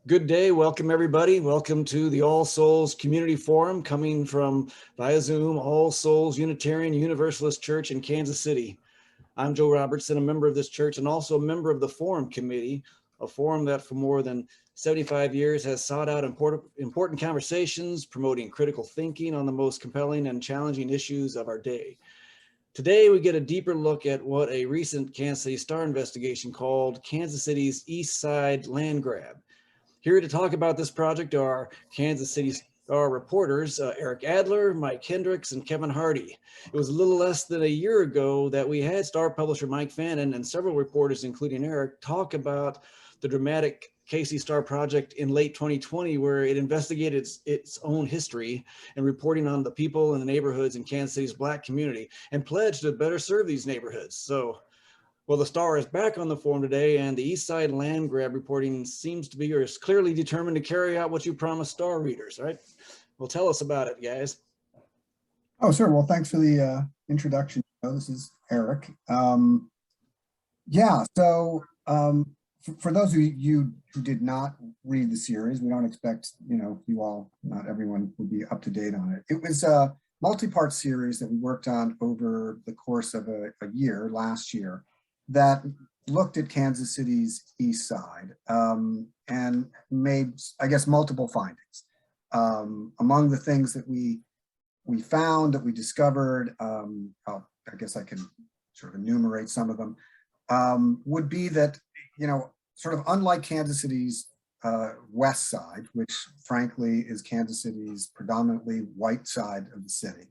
Good day. Welcome, everybody. Welcome to the All Souls Community Forum coming from via Zoom, All Souls Unitarian Universalist Church in Kansas City. I'm Joe Robertson, a member of this church and also a member of the Forum Committee, a forum that for more than 75 years has sought out important conversations, promoting critical thinking on the most compelling and challenging issues of our day. Today, we get a deeper look at what a recent Kansas City Star investigation called Kansas City's East Side Land Grab. Here to talk about this project are Kansas City Star reporters Eric Adler, Mike Hendricks, and Kevin Hardy. It was a little less than a year ago that we had Star publisher Mike Fannin and several reporters, including Eric, talk about the dramatic KC Star project in late 2020, where it investigated its own history and reporting on the people and the neighborhoods in Kansas City's Black community and pledged to better serve these neighborhoods. Well, the Star is back on the forum today, and the East Side Land Grab reporting seems to be or is clearly determined to carry out what you promised Star readers, right? Well, tell us about it, guys. Oh, sure. Well, thanks for the introduction. This is Eric. For those of you who did not read the series, we don't expect, you all, not everyone would be up to date on it. It was a multi-part series that we worked on over the course of a year, last year, that looked at Kansas City's East Side and made, I guess, multiple findings. Among the things that we found, that we discovered, I guess I can sort of enumerate some of them, would be that, sort of unlike Kansas City's west side, which frankly is Kansas City's predominantly white side of the city,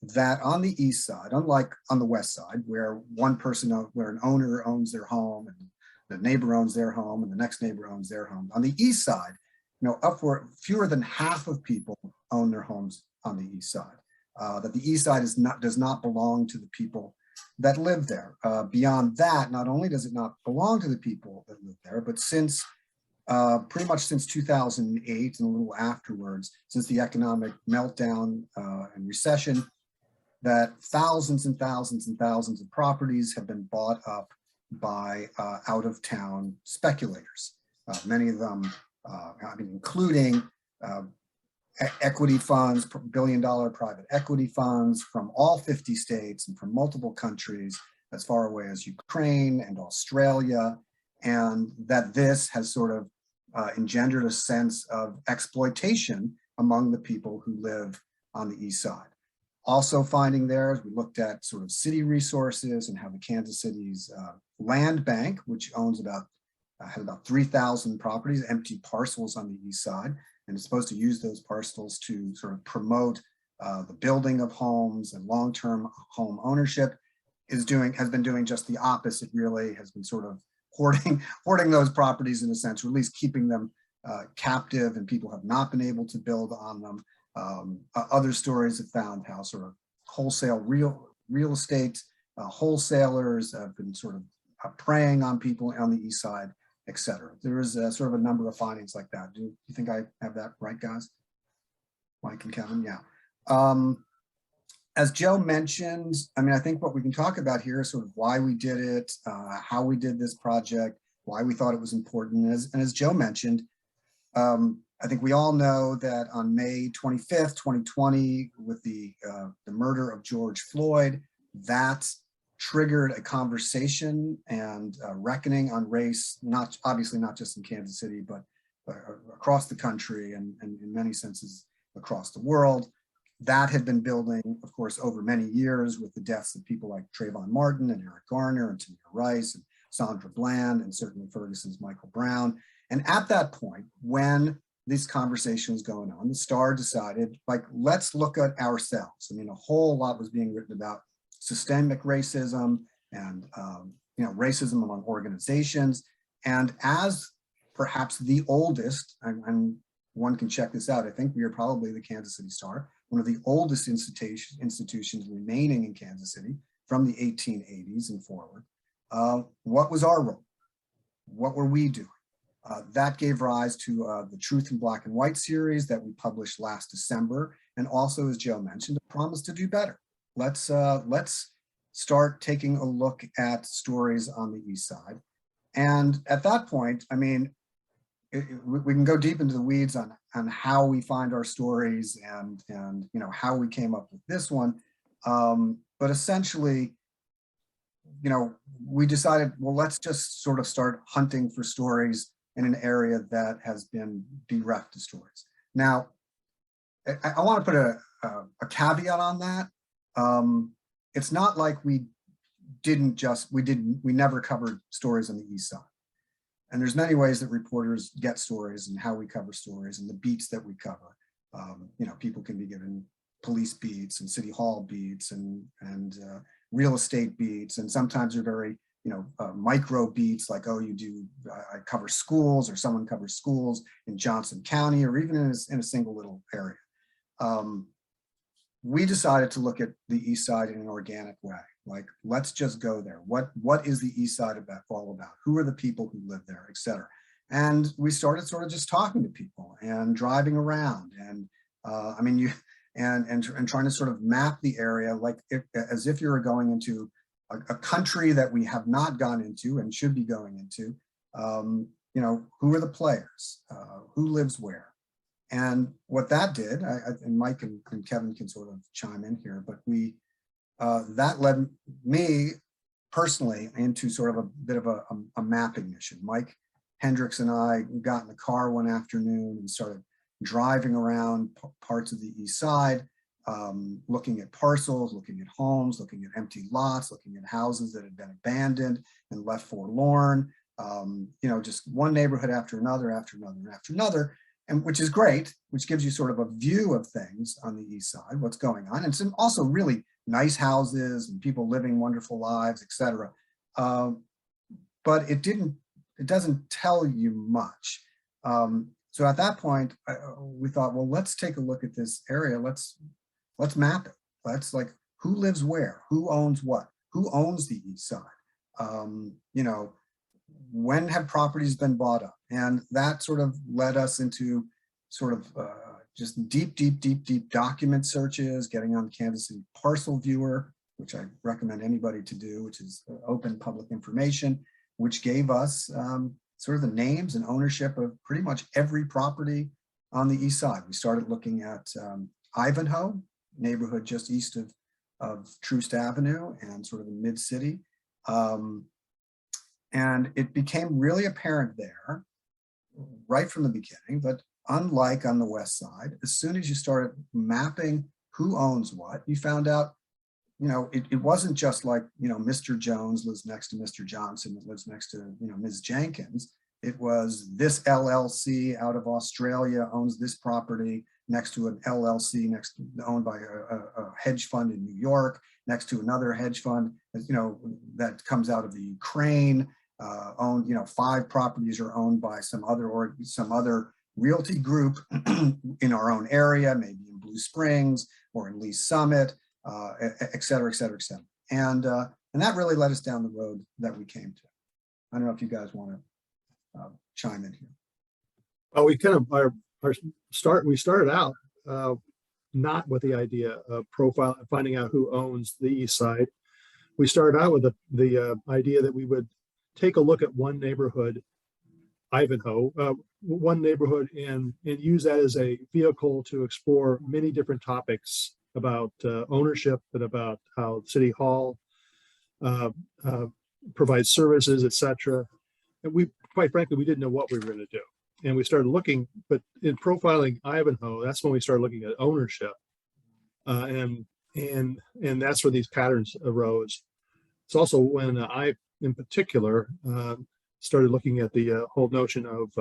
that on the east side, unlike on the west side, where where an owner owns their home and the neighbor owns their home and the next neighbor owns their home, on the east side, upward fewer than half of people own their homes on the east side. That the east side does not belong to the people that live there. Beyond that, not only does it not belong to the people that live there, but pretty much since 2008 and a little afterwards, since the economic meltdown and recession, that thousands and thousands and thousands of properties have been bought up by out-of-town speculators. Many of them, including equity funds, billion-dollar private equity funds from all 50 states and from multiple countries as far away as Ukraine and Australia, and that this has sort of engendered a sense of exploitation among the people who live on the east side. Also finding there, as we looked at sort of city resources and how the Kansas City's land bank, which had about 3,000 properties, empty parcels on the east side, and is supposed to use those parcels to sort of promote the building of homes and long-term home ownership, has been doing just the opposite. Really has been sort of hoarding those properties in a sense, or at least keeping them captive, and people have not been able to build on them. Other stories have found how sort of wholesale real estate wholesalers have been sort of preying on people on the east side, etc. There is sort of a number of findings like that. Do you think I have that right, guys? Mike and Kevin, yeah. As Joe mentioned, I think what we can talk about here is sort of why we did it, how we did this project, why we thought it was important. And as Joe mentioned, I think we all know that on May 25th, 2020, with the murder of George Floyd, that triggered a conversation and a reckoning on race, obviously not just in Kansas City, but across the country and in many senses across the world. That had been building, of course, over many years with the deaths of people like Trayvon Martin and Eric Garner and Tamir Rice and Sandra Bland and certainly Ferguson's Michael Brown. And at that point, when this conversation was going on, the Star decided, let's look at ourselves. A whole lot was being written about systemic racism and racism among organizations. And as perhaps the oldest, and one can check this out, I think we are probably the Kansas City Star, one of the oldest institutions remaining in Kansas City from the 1880s and forward. What was our role? What were we doing? That gave rise to the Truth in Black and White series that we published last December, and also, as Joe mentioned, a promise to do better. Let's start taking a look at stories on the east side. And at that point, we can go deep into the weeds on how we find our stories and you know, how we came up with this one. But essentially, you know, we decided, well, let's just sort of start hunting for stories in an area that has been bereft of stories. Now, I want to put a caveat on that. It's not like we never covered stories on the East Side. And there's many ways that reporters get stories and how we cover stories and the beats that we cover. You know, people can be given police beats and city hall beats and real estate beats, and sometimes they're very, you know, micro beats, like, oh, I cover schools, or someone covers schools in Johnson County, or even in a single little area. We decided to look at the East Side in an organic way. Like, let's just go there. What is the East Side all about? Who are the people who live there, et cetera? And we started sort of just talking to people and driving around, and I mean, and trying to sort of map the area, like as if you were going into a country that we have not gone into and should be going into. You know, who are the players? Who lives where? And what that did, and Mike and Kevin can sort of chime in here, but that led me personally into sort of a bit of a mapping mission. Mike Hendricks and I got in the car one afternoon and started driving around parts of the East Side, looking at parcels, looking at homes, looking at empty lots, looking at houses that had been abandoned and left forlorn. You know, just one neighborhood after another, after another, after another. And which is great, which gives you sort of a view of things on the East Side, what's going on. And some also really nice houses and people living wonderful lives, et cetera. But it doesn't tell you much. So at that point, we thought, well, let's take a look at this area. Let's map it. Let's, like, who lives where? Who owns what? Who owns the East Side? You know, when have properties been bought up? And that sort of led us into sort of just deep document searches, getting on Kansas City Parcel Viewer, which I recommend anybody to do, which is open public information, which gave us sort of the names and ownership of pretty much every property on the East Side. We started looking at Ivernhoe neighborhood just east of Troost Avenue and sort of the mid-city. And it became really apparent there right from the beginning that, unlike on the West Side, as soon as you started mapping who owns what, you found out, you know, it wasn't just like, you know, Mr. Jones lives next to Mr. Johnson, that lives next to, you know, Ms. Jenkins. It was this LLC out of Australia owns this property next to an LLC owned by a hedge fund in New York, next to another hedge fund, you know, that comes out of the Ukraine. Owned, you know, 5 properties are owned by some other realty group in our own area, maybe in Blue Springs or in Lee Summit, et cetera, et cetera, et cetera. And that really led us down the road that we came to. I don't know if you guys want to chime in here. Well, we kind of we started out not with the idea of finding out who owns the East Side. We started out with the idea that we would take a look at one neighborhood, Ivernhoe, one neighborhood, and use that as a vehicle to explore many different topics about ownership and about how City Hall provides services, etc. And we, quite frankly, we didn't know what we were going to do. And we started looking, but in profiling Ivernhoe, that's when we started looking at ownership. And that's where these patterns arose. It's also when I, in particular, started looking at the whole notion of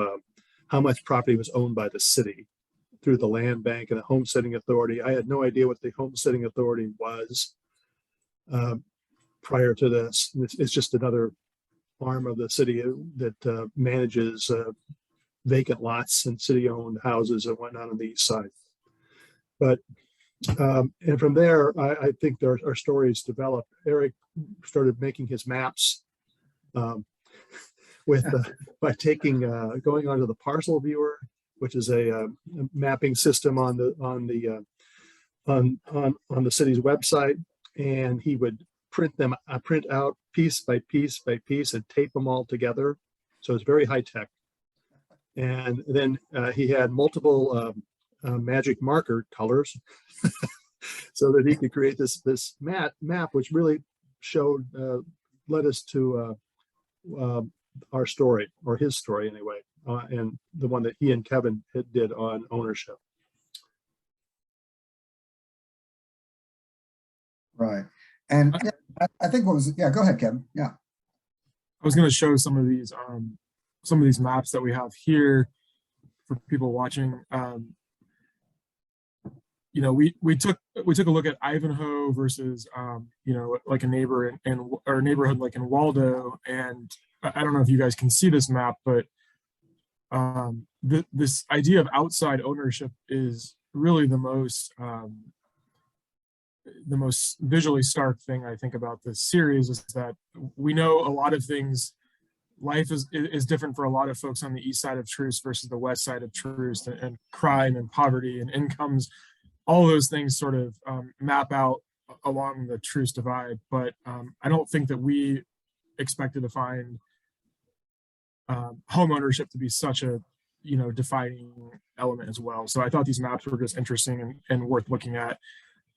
how much property was owned by the city through the land bank and the homesteading authority. I had no idea what the homesteading authority was prior to this. It's just another arm of the city that manages vacant lots and city-owned houses and whatnot on the East Side. But and from there, I think our stories developed. Eric started making his maps by taking going onto the Parcel Viewer, which is a mapping system on the city's website, and he would print out piece by piece by piece and tape them all together. So it's very high tech. And then he had multiple magic marker colors so that he could create this map, which really showed, led us to our story, or his story anyway, and the one that he and Kevin did on ownership. Right. And yeah, I think what was, yeah, go ahead, Kevin. Yeah. I was going to show some of these maps that we have here for people watching. You know, we took a look at Ivanhoe versus you know, like a neighbor or neighborhood like in Waldo, and I don't know if you guys can see this map, but this idea of outside ownership is really the most visually stark thing I think about this series, is that we know a lot of things. Life is different for a lot of folks on the east side of Troost versus the west side of Troost, and crime and poverty and incomes, all those things sort of map out along the Troost divide. But I don't think that we expected to find home ownership to be such a, you know, defining element as well. So I thought these maps were just interesting and worth looking at.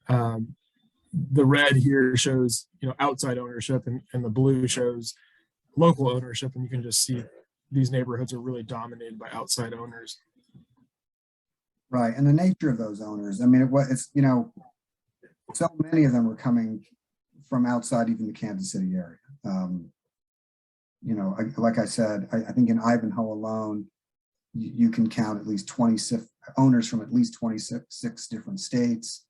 The red here shows, you know, outside ownership, and the blue shows local ownership, and you can just see these neighborhoods are really dominated by outside owners. Right. And the nature of those owners, I mean, it's, you know, so many of them were coming from outside even the Kansas City area. You know, like I said, I think in Ivanhoe alone, you can count at least 26 owners from at least 26 different states.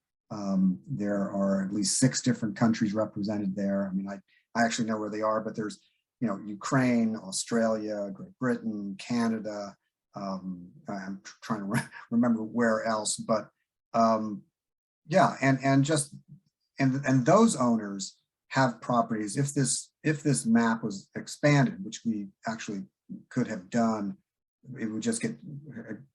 There are at least 6 different countries represented there. I mean, I actually know where they are, but there's, you know, Ukraine, Australia, Great Britain, Canada. I'm trying to remember where else, but yeah, and those owners have properties. If this map was expanded, which we actually could have done, it would just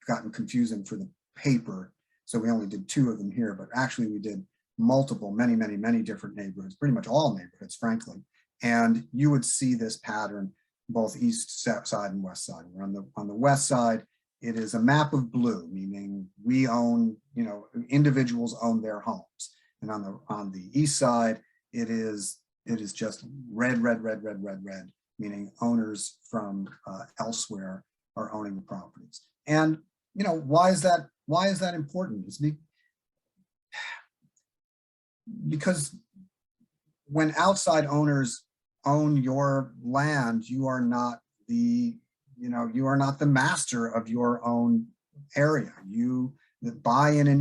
gotten confusing for the paper. So we only did 2 of them here, but actually we did multiple, many different neighborhoods, pretty much all neighborhoods, frankly. And you would see this pattern both east side and west side. We're on the west side, it is a map of blue, meaning we own, you know, individuals own their homes. And on the east side, it is just red, meaning owners from elsewhere are owning the properties. And you know, why is that important? It's because when outside owners own your land, you are not the master of your own area. The buy-in in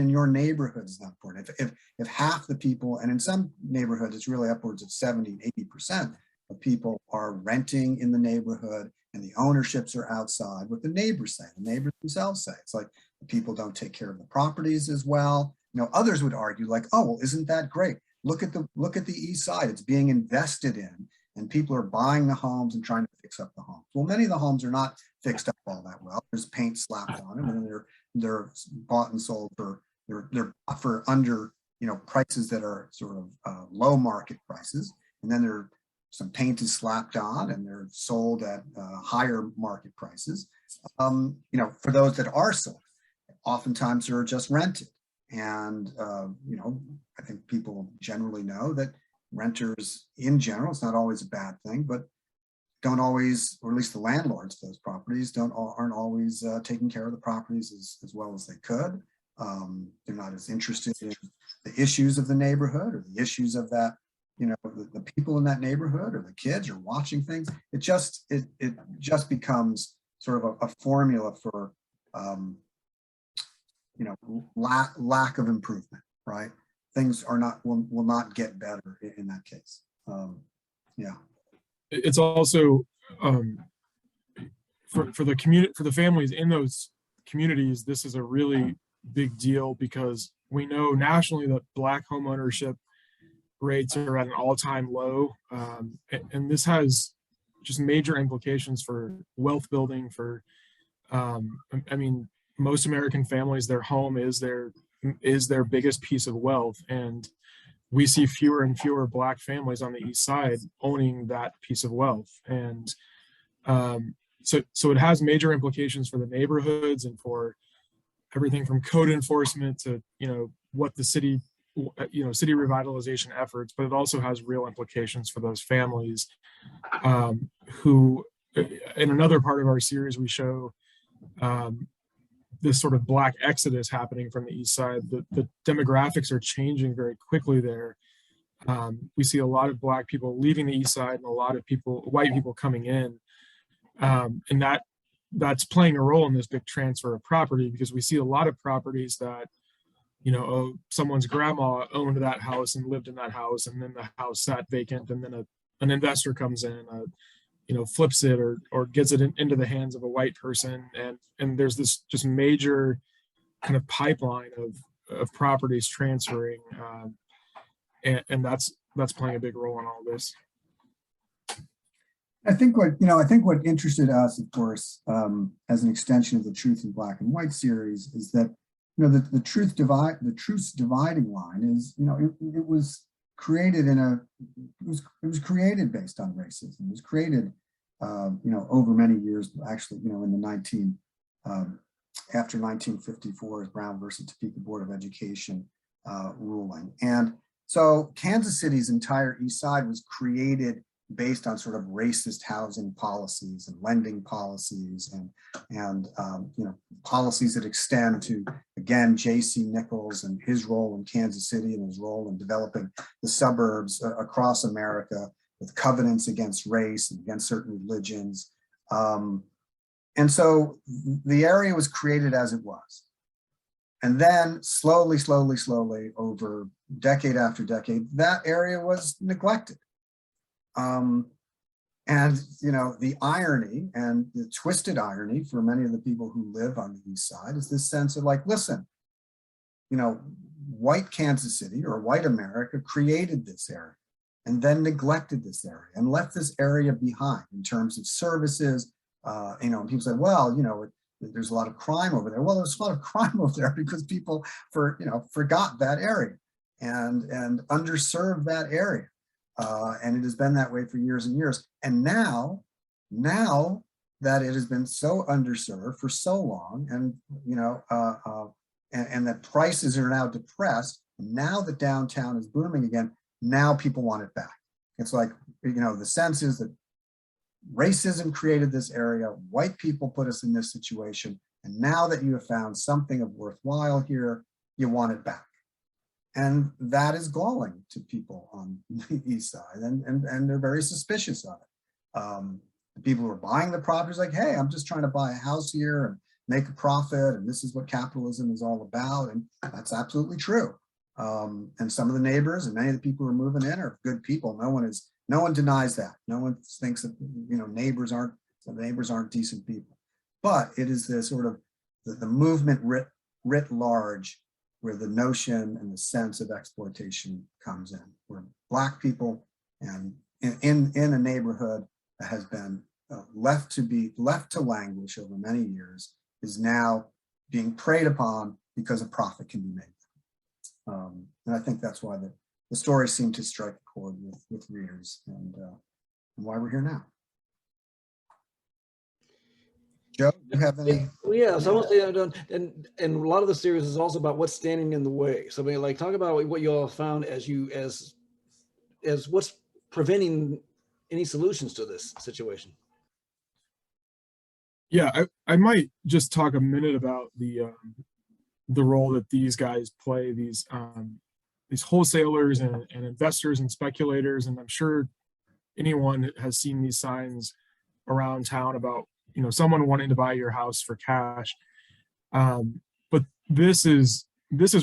your neighborhood is not important. If half the people, and in some neighborhoods it's really upwards of 70-80% of people are renting in the neighborhood, and the ownerships are outside, what the neighbors say, the neighbors themselves say. It's like the people don't take care of the properties as well. You know, others would argue like, oh, well, isn't that great? Look at the east side, it's being invested in, and people are buying the homes and trying to fix up the homes. Well, many of the homes are not fixed up all that well. There's paint slapped on them, and then they're bought and sold they're bought for under, you know, prices that are sort of low market prices, and then some paint is slapped on and they're sold at higher market prices. You know, for those that are sold, oftentimes they're just rented. And, you know, I think people generally know that renters in general, it's not always a bad thing, but don't always, or at least the landlords of those properties aren't always taking care of the properties as well as they could. They're not as interested in the issues of the neighborhood or the issues of that, you know, the people in that neighborhood or the kids are watching things. It just becomes sort of a formula for, you know, lack of improvement, right? Things will not get better in that case. Yeah. It's also for the community, for the families in those communities, this is a really big deal, because we know nationally that Black home ownership rates are at an all-time low, and this has just major implications for wealth building. For I mean, most American families, their home is their biggest piece of wealth, and we see fewer and fewer Black families on the east side owning that piece of wealth. And So it has major implications for the neighborhoods and for everything from code enforcement to, what the city, city revitalization efforts, but it also has real implications for those families who, in another part of our series, we show this sort of Black exodus happening from the east side. The demographics are changing very quickly there. We see a lot of Black people leaving the east side and a lot of white people coming in. And that's playing a role in this big transfer of property, because we see a lot of properties that, someone's grandma owned that house and lived in that house, and then the house sat vacant, and then an investor comes in, flips it or gets it into the hands of a white person, and there's this just major kind of pipeline of properties transferring, and that's playing a big role in all this. I think what interested us, of course, as an extension of the Truth in Black and White series, is that the truth's dividing line is, it was created it was created based on racism. It was created over many years, actually, in the after 1954's Brown versus Topeka Board of Education ruling. And so Kansas City's entire east side was created based on sort of racist housing policies and lending policies and policies that extend to, again, J.C. Nichols and his role in Kansas City and his role in developing the suburbs across America with covenants against race and against certain religions. And so the area was created as it was. And then slowly, over decade after decade, that area was neglected. And the irony and the twisted irony for many of the people who live on the east side is this sense of like, listen, white Kansas City or white America created this area and then neglected this area and left this area behind in terms of services. And people say, well, there's a lot of crime over there. Well, there's a lot of crime over there because people forgot that area and underserved that area. And it has been that way for years and years. And now that it has been so underserved for so long, and and that prices are now depressed, and now that downtown is booming again, now people want it back. It's like, the sense is that racism created this area, white people put us in this situation, and now that you have found something of worthwhile here, you want it back. And that is galling to people on the east side, and they're very suspicious of it. The people who are buying the properties like, hey, I'm just trying to buy a house here and make a profit, and this is what capitalism is all about, and that's absolutely true. And some of the neighbors and many of the people who are moving in are good people. No one denies that. No one thinks that neighbors aren't decent people. But it is the sort of the movement writ large, where the notion and the sense of exploitation comes in, where Black people and in a neighborhood that has been left to languish over many years is now being preyed upon because a profit can be made. And I think that's why the stories seem to strike a chord with readers, and why we're here now. Joe, do you have any? Well, yeah, so I want to say, and a lot of the series is also about what's standing in the way. So, talk about what you all found as what's preventing any solutions to this situation. Yeah, I might just talk a minute about the role that these guys play, these wholesalers and investors and speculators, and I'm sure anyone has seen these signs around town about someone wanting to buy your house for cash. But this is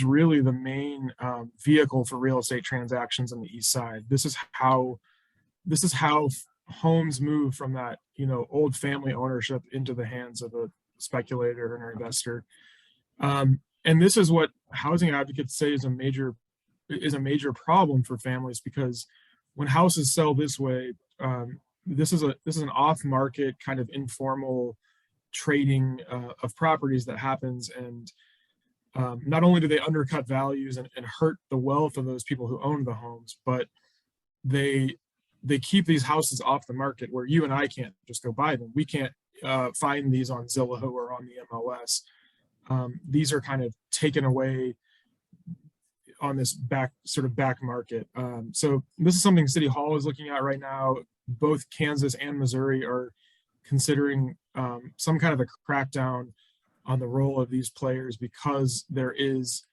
really the main vehicle for real estate transactions on the east side. This is how homes move from that old family ownership into the hands of a speculator and an investor. And this is what housing advocates say is a major problem for families, because when houses sell this way, this is an off-market kind of informal trading of properties that happens, and not only do they undercut values and hurt the wealth of those people who own the homes, but they keep these houses off the market where you and I can't just go buy them. We can't, find these on Zillow or on the MLS. These are kind of taken away on this back market. So this is something City Hall is looking at right now. Both Kansas and Missouri are considering some kind of a crackdown on the role of these players, because there is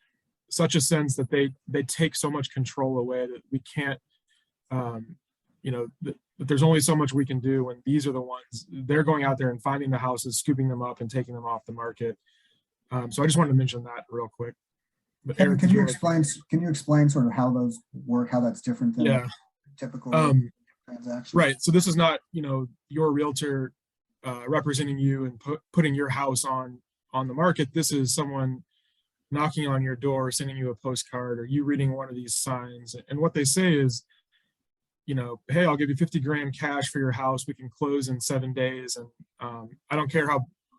such a sense that they take so much control away that we can't, that there's only so much we can do. And these are the ones, they're going out there and finding the houses, scooping them up and taking them off the market. So I just wanted to mention that real quick. But Kevin, Eric, can you explain sort of how those work, how that's different than typical transactions? Right. So this is not, your realtor representing you and putting your house on the market. This is someone knocking on your door, sending you a postcard, or you reading one of these signs. And what they say is, hey, I'll give you 50 grand cash for your house. We can close in 7 days. And I don't care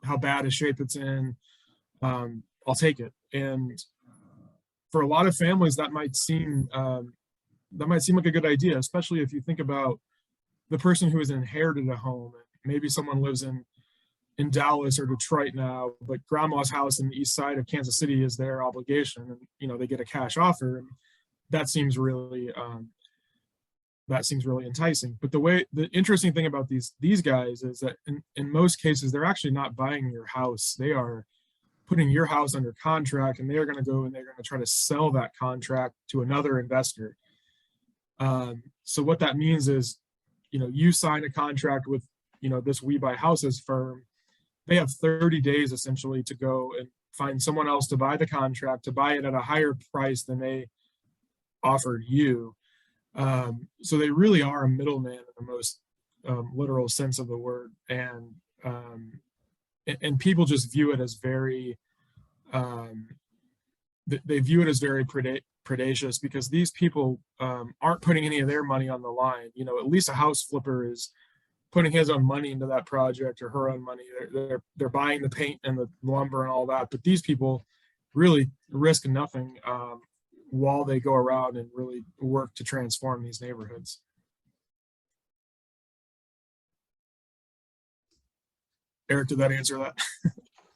how bad a shape it's in. I'll take it. And for a lot of families, that might seem like a good idea, especially if you think about the person who has inherited a home. Maybe someone lives in Dallas or Detroit now, but grandma's house in the east side of Kansas City is their obligation, and they get a cash offer, and that seems really enticing. But the interesting thing about these guys is that in most cases they're actually not buying your house. They are putting your house under contract, and they're going to go and they're going to try to sell that contract to another investor. So what that means is, you sign a contract with, this We Buy Houses firm. They have 30 days essentially to go and find someone else to buy the contract, to buy it at a higher price than they offered you. So they really are a middleman in the most literal sense of the word. And people just view it as very, they view it as very predacious, because these people aren't putting any of their money on the line. At least a house flipper is putting his own money into that project, or her own money. They're buying the paint and the lumber and all that. But these people really risk nothing while they go around and really work to transform these neighborhoods. Eric, did that answer that?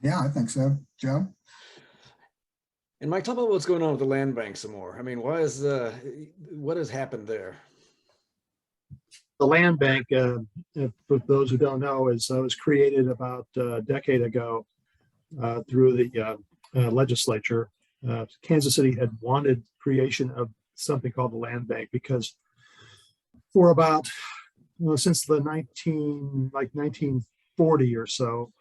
Yeah, I think so. Joe? And Mike, talk about what's going on with the land bank some more. I mean, what has happened there? The land bank, for those who don't know, was created about a decade ago through the legislature. Kansas City had wanted creation of something called the land bank, because for about since the 1940 or so,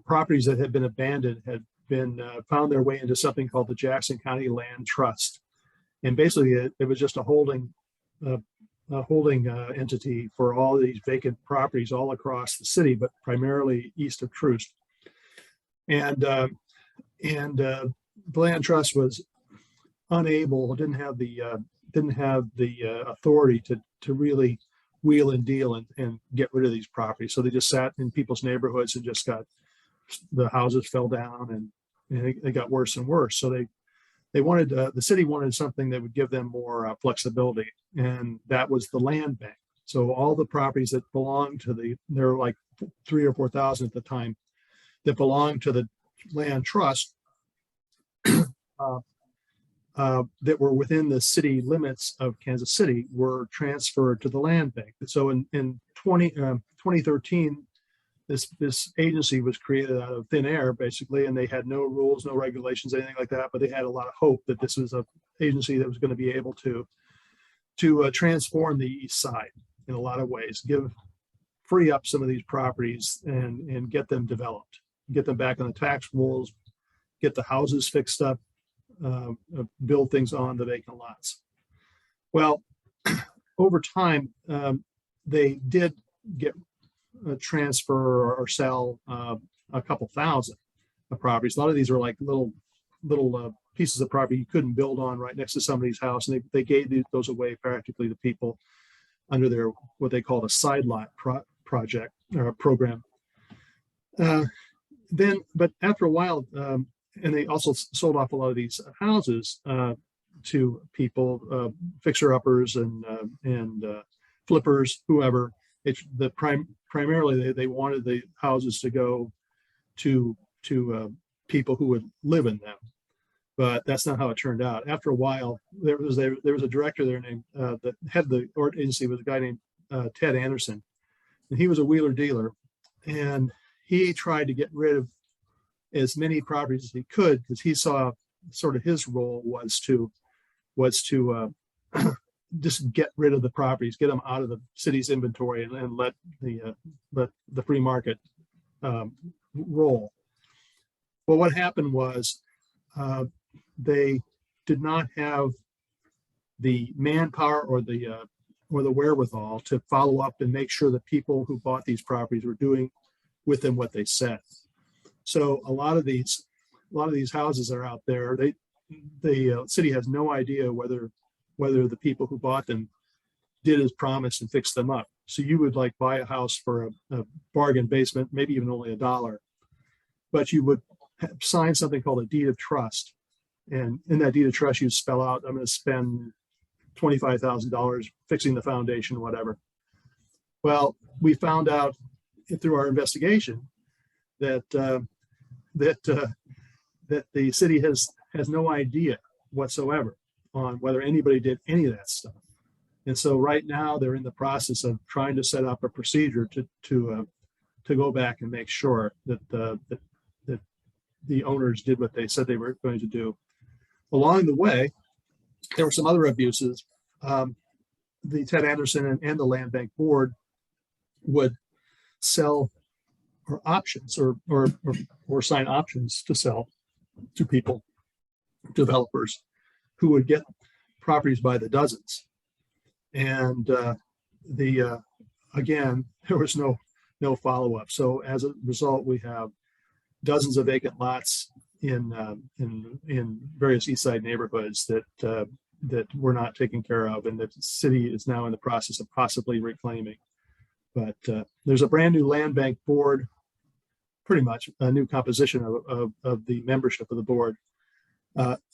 properties that had been abandoned had been found their way into something called the Jackson County Land Trust, and basically it was just a holding entity for all these vacant properties all across the city, but primarily east of Troost. And the land trust didn't have the authority to really wheel and deal and get rid of these properties. So they just sat in people's neighborhoods and just the houses fell down, and they got worse and worse. So they wanted, the city wanted something that would give them more flexibility, and that was the land bank. So all the properties that belonged to there were like 3,000 or 4,000 at the time, that belonged to the land trust, that were within the city limits of Kansas City, were transferred to the land bank. So in 2013, this agency was created out of thin air, basically, and they had no rules, no regulations, anything like that. But they had a lot of hope that this was an agency that was going to be able to transform the east side in a lot of ways, free up some of these properties and get them developed, get them back on the tax rolls, get the houses fixed up, build things on the vacant lots. Well, over time, they did get transfer or sell a couple thousand of properties. A lot of these are like little pieces of property you couldn't build on right next to somebody's house, and they gave those away practically to people under their what they called a side lot project or program. But after a while, and they also sold off a lot of these houses to people, fixer uppers and flippers, whoever. The primarily they wanted the houses to go to people who would live in them, but that's not how it turned out. After a while, there was a director there named the head of the agency was a guy named Ted Anderson, and he was a wheeler dealer, and he tried to get rid of as many properties as he could because he saw sort of his role was to just get rid of the properties, get them out of the city's inventory, and let the free market roll. Well, what happened was they did not have the manpower or the wherewithal to follow up and make sure that people who bought these properties were doing with them what they said. So a lot of these houses are out there. The city has no idea whether the people who bought them did as promised and fixed them up. So you would like buy a house for a bargain basement, maybe even only $1, but you would sign something called a deed of trust. And in that deed of trust, you spell out, I'm going to spend $25,000 fixing the foundation, whatever. Well, we found out through our investigation that the city has no idea whatsoever on whether anybody did any of that stuff. And so right now they're in the process of trying to set up a procedure to go back and make sure that the owners did what they said they were going to do. Along the way, there were some other abuses. The Ted Anderson and the Land Bank Board would sell or options or sign options to sell to people, developers who would get properties by the dozens. And again, there was no follow-up. So as a result, we have dozens of vacant lots in various East Side neighborhoods that were not taken care of, and the city is now in the process of possibly reclaiming. But there's a brand new land bank board, pretty much a new composition of the membership of the board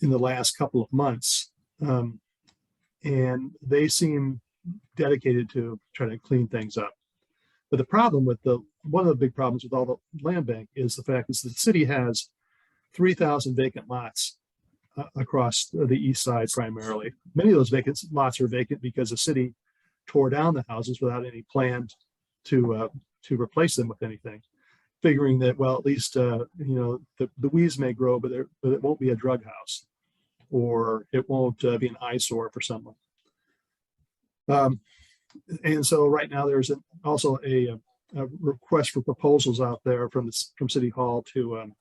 in the last couple of months. And they seem dedicated to try to clean things up. But the problem with one of the big problems with all the land bank is the fact that the city has 3,000 vacant lots across the east side primarily. Many of those vacant lots are vacant because the city tore down the houses without any plan to replace them with anything, figuring that, well, at least the weeds may grow, but it won't be a drug house, or it won't be an eyesore for someone. And so right now there's also a request for proposals out there from City Hall to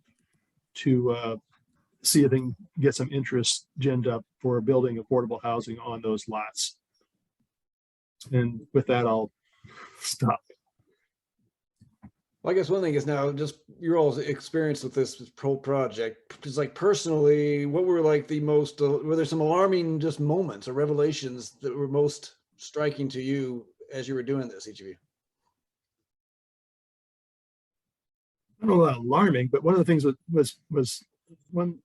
see if they can get some interest ginned up for building affordable housing on those lots. And with that, I'll stop. Well, I guess one thing is now just your all's experience with this whole project. Just like personally, what were like the most, were there some alarming just moments or revelations that were most striking to you as you were doing this, each of you? I don't know about alarming, but one of the things was when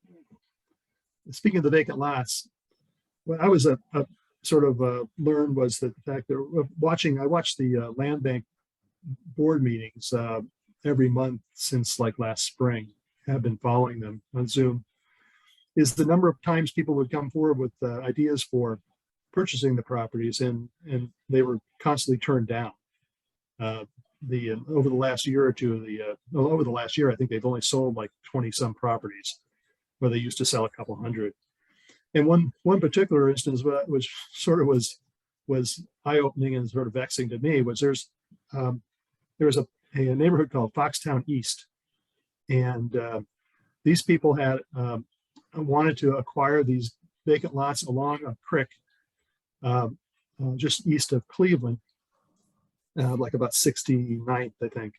speaking of the vacant lots, what I was learned was that the fact that I watched the land bank board meetings every month since like last spring. Have been following them on Zoom. Is the number of times people would come forward with ideas for purchasing the properties, and they were constantly turned down. Over the last year or two, over the last year, I think they've only sold like 20 some properties, where they used to sell a couple hundred. And one particular instance, which sort of was eye-opening and sort of vexing to me, was there was a neighborhood called Foxtown East, and these people had wanted to acquire these vacant lots along a creek just east of Cleveland, like about 69th, I think.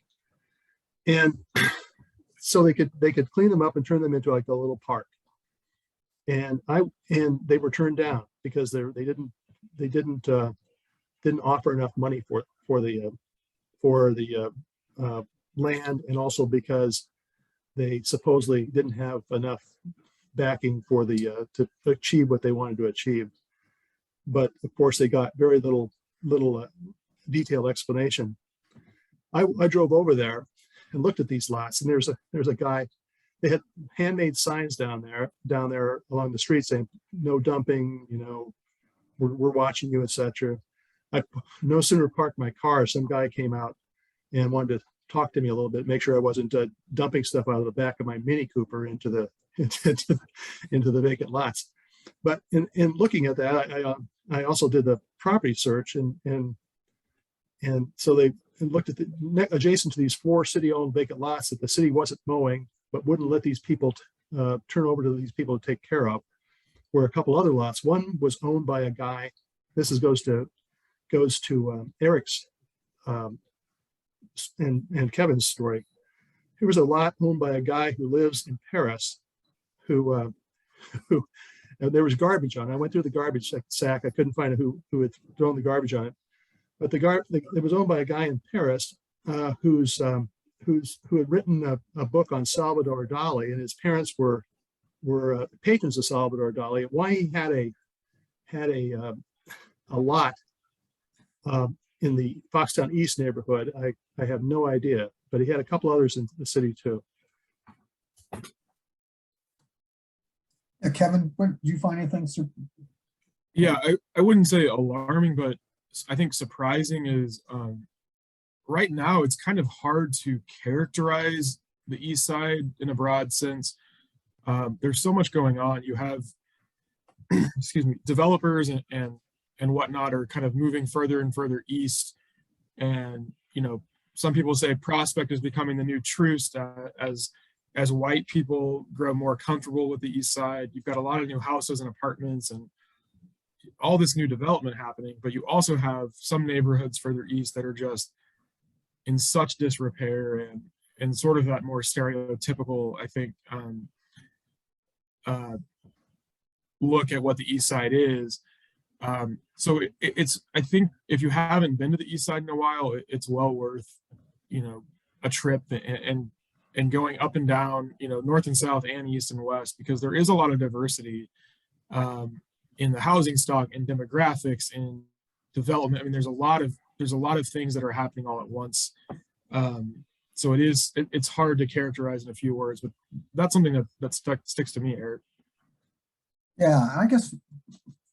And so they could clean them up and turn them into like a little park. And they were turned down because they didn't offer enough money for the land, and also because they supposedly didn't have enough backing for to achieve what they wanted to achieve. But of course, they got very little detailed explanation. I drove over there and looked at these lots, and there's a guy. They had handmade signs down there along the street saying no dumping, we're watching you, etc. I no sooner parked my car, some guy came out and wanted to talk to me a little bit, make sure I wasn't dumping stuff out of the back of my Mini Cooper into the vacant lots. But in looking at that, I also did the property search, and so they looked at adjacent to these 4 city-owned vacant lots that the city wasn't mowing, but wouldn't let these people turn over to these people to take care of, were a couple other lots. One was owned by a guy. This goes to Eric's and Kevin's story. Here was a lot owned by a guy who lives in Paris, who there was garbage on it. I went through the garbage sack. I couldn't find who had thrown the garbage on it, but it was owned by a guy in Paris who had written a book on Salvador Dali, and his parents were patrons of Salvador Dali. Why he had a lot in the Foxtown East neighborhood, I have no idea, but he had a couple others in the city too. Kevin, do you find anything? Yeah, I wouldn't say alarming, but I think surprising is right now it's kind of hard to characterize the East Side in a broad sense. There's so much going on. You have, excuse me, developers and whatnot are kind of moving further and further east. And, some people say Prospect is becoming the new Troost as white people grow more comfortable with the East Side. You've got a lot of new houses and apartments and all this new development happening, but you also have some neighborhoods further east that are just in such disrepair and sort of that more stereotypical, I think, look at what the East Side is. So it's, I think if you haven't been to the East Side in a while, it's well worth, a trip and going up and down, north and south and east and west, because there is a lot of diversity in the housing stock and demographics and development. I mean, there's a lot of things that are happening all at once. So it's hard to characterize in a few words, but that's something that sticks to me, Eric. Yeah, I guess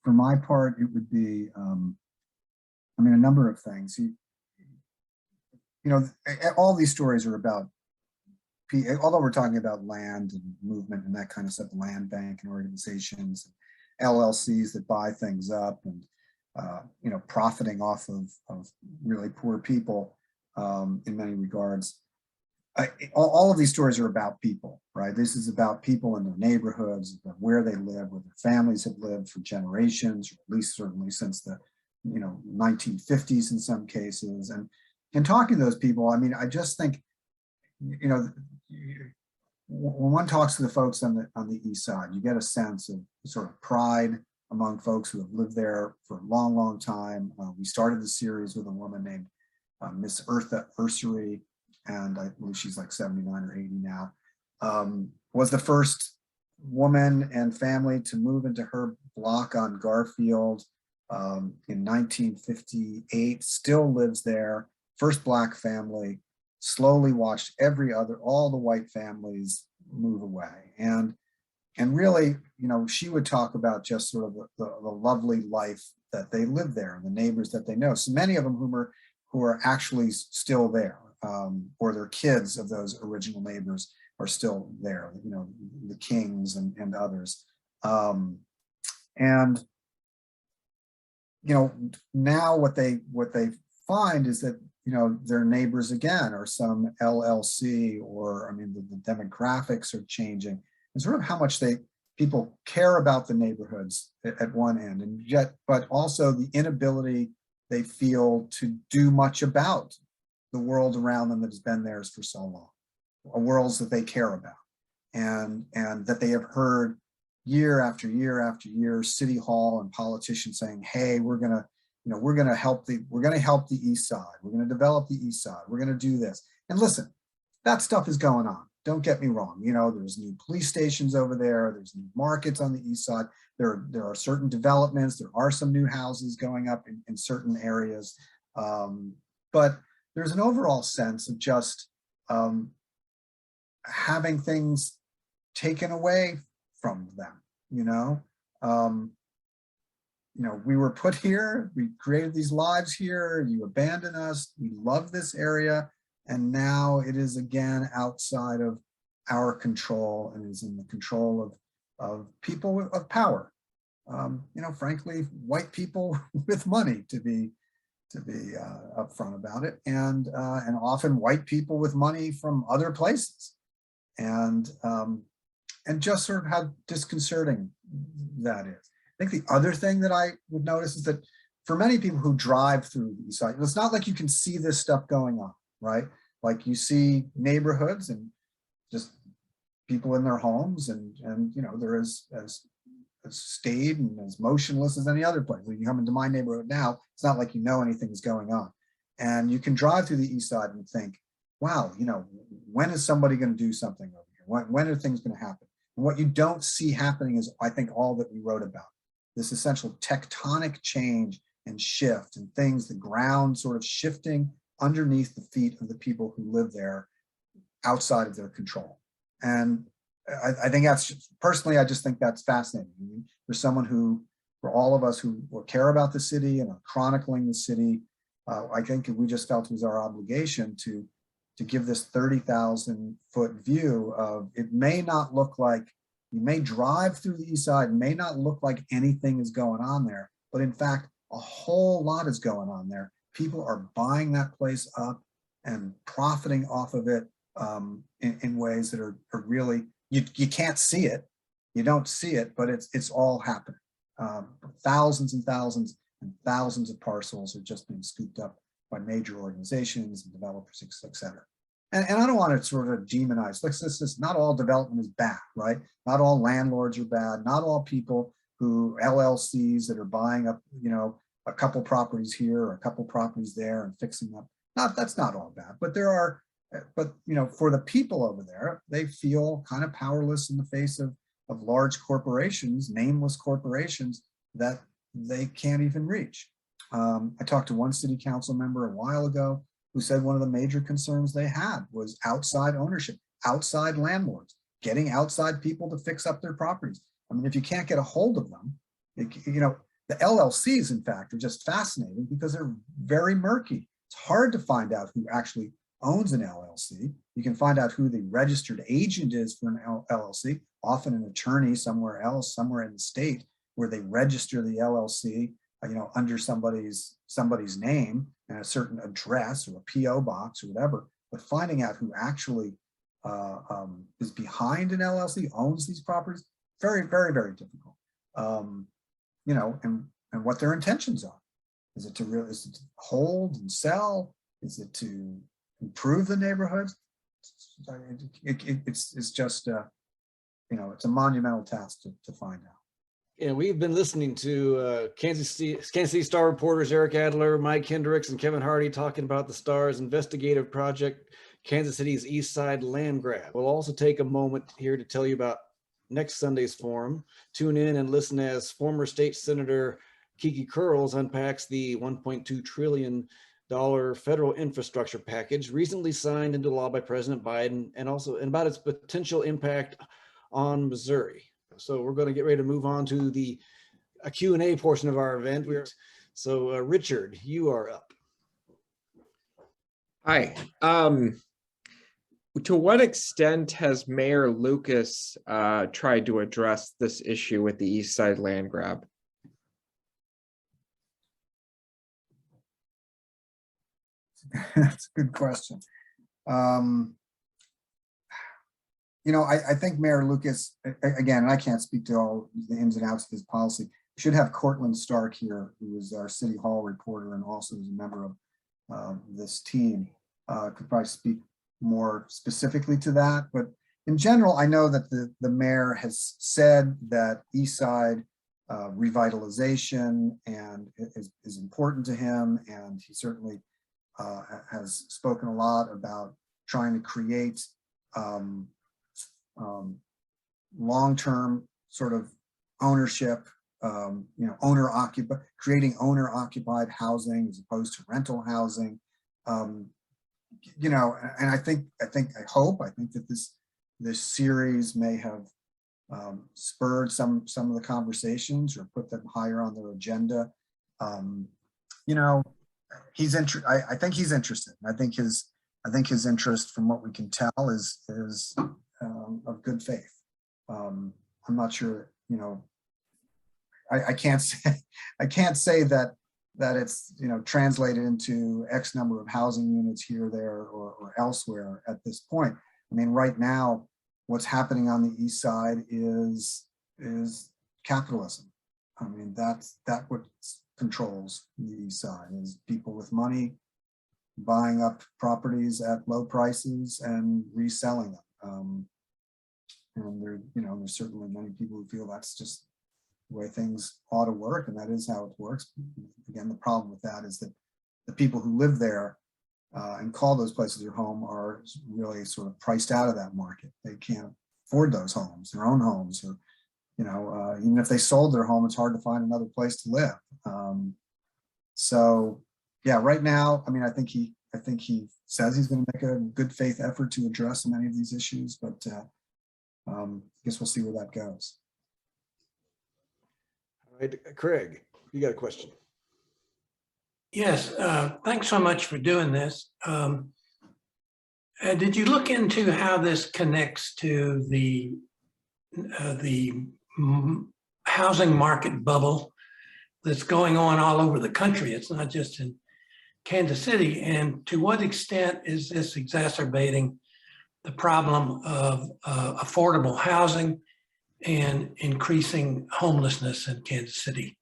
for my part, it would be, a number of things. All these stories are about, although we're talking about land and movement and that kind of stuff, land bank and organizations, and LLCs that buy things up and, profiting off of really poor people in many regards. All of these stories are about people, right? This is about people in their neighborhoods, where they live, where their families have lived for generations, or at least certainly since the 1950s in some cases. And in talking to those people, I just think, when one talks to the folks on the East Side, you get a sense of sort of pride among folks who have lived there for a long, long time. We started the series with a woman named Miss Eartha Ursery, and I believe she's like 79 or 80 now, was the first woman and family to move into her block on Garfield in 1958, still lives there, first Black family, slowly watched all the white families move away. And really, she would talk about just sort of the lovely life that they live there and the neighbors that they know. So many of them who are actually still there, or their kids of those original neighbors are still there, the Kings and others. Now what they find is that, their neighbors again are some LLC, or, the demographics are changing, and sort of how much people care about the neighborhoods at one end, and yet, but also the inability they feel to do much about the world around them that has been theirs for so long, worlds that they care about, and that they have heard year after year after year, City Hall and politicians saying, "Hey, we're gonna help the East Side. We're gonna develop the East Side. We're gonna do this." And listen, that stuff is going on. Don't get me wrong. There's new police stations over there. There's new markets on the East Side. There are certain developments. There are some new houses going up in certain areas. But there's an overall sense of just having things taken away from them, you know? We were put here, we created these lives here, you abandoned us, we love this area, and now it is again outside of our control and is in the control of people of power. Frankly, white people with money, to be upfront about it, and often white people with money from other places, and just sort of how disconcerting that is. I think the other thing that I would notice is that for many people who drive through the East Side, it's not like you can see this stuff going on, right? Like you see neighborhoods and just people in their homes, and they're as staid and as motionless as any other place. When you come into my neighborhood now, it's not like anything is going on. And you can drive through the East Side and think, wow, when is somebody going to do something over here? When are things going to happen? And what you don't see happening is, I think, all that we wrote about. This essential tectonic change and shift, and things, the ground sort of shifting underneath the feet of the people who live there outside of their control. And I think that's, personally, I just think that's fascinating. I mean, for all of us who care about the city and are chronicling the city, I think we just felt it was our obligation to give this 30,000-foot view of, it may not look like, you may drive through the East Side, may not look like anything is going on there, but in fact, a whole lot is going on there. People are buying that place up and profiting off of it in ways that are really, you can't see it, you don't see it, but it's all happening. Thousands and thousands and thousands of parcels are just being scooped up by major organizations and developers, et cetera. And I don't want to sort of demonize, not all development is bad, right? Not all landlords are bad, not all people who, LLCs that are buying up, a couple properties here or a couple properties there and fixing up. That's not all bad, but there are, for the people over there, they feel kind of powerless in the face of large corporations, nameless corporations that they can't even reach. I talked to one city council member a while ago who said one of the major concerns they had was outside ownership, outside landlords, getting outside people to fix up their properties. I mean, if you can't get a hold of them, the LLCs, in fact, are just fascinating because they're very murky. It's hard to find out who actually owns an LLC. You can find out who the registered agent is for an LLC, often an attorney somewhere else, somewhere in the state, where they register the LLC, under somebody's name and a certain address or a PO box or whatever. But finding out who actually is behind an LLC, owns these properties, very, very, very difficult. And what their intentions are. Is it to hold and sell? Is it to improve the neighborhoods? It's just it's a monumental task to find out. Yeah, we've been listening to Kansas City Star reporters Eric Adler, Mike Hendricks, and Kevin Hardy talking about the Star's investigative project, Kansas City's East Side land grab. We'll also take a moment here to tell you about next Sunday's forum. Tune in and listen as former State Senator Kiki Curls unpacks the $1.2 trillion federal infrastructure package recently signed into law by President Biden, and about its potential impact on Missouri. So we're going to get ready to move on to the Q&A portion of our event. So Richard, you are up. Hi. To what extent has Mayor Lucas tried to address this issue with the East Side land grab? That's a good question. I think Mayor Lucas, again, I can't speak to all the ins and outs of his policy. We should have Cortland Stark here, who is our City Hall reporter and also is a member of this team, could probably speak more specifically to that. But in general, I know that the mayor has said that East Side revitalization and is important to him, and he certainly has spoken a lot about trying to create long-term sort of ownership, creating owner-occupied housing as opposed to rental housing. you know, and I think that this series may have spurred some of the conversations or put them higher on their agenda. You know, I think he's interested. I think his interest, from what we can tell, is of good faith. I'm not sure, you know, I can't say that it's, you know, translated into X number of housing units here, there, or elsewhere at this point. I mean, right now, what's happening on the east side is capitalism. I mean, that what controls the east side is people with money buying up properties at low prices and reselling them. And there's certainly many people who feel that's just the way things ought to work, and that is how it works. Again, the problem with that is that the people who live there and call those places their home are really sort of priced out of that market. They can't afford those homes, their own homes, or, you know, even if they sold their home, it's hard to find another place to live. So yeah, right now, I mean, I think he says he's going to make a good faith effort to address many of these issues, but I guess we'll see where that goes. All right, Craig, you got a question? Yes, thanks so much for doing this. Did you look into how this connects to the housing market bubble that's going on all over the country? It's not just in Kansas City. And to what extent is this exacerbating the problem of affordable housing and increasing homelessness in Kansas City?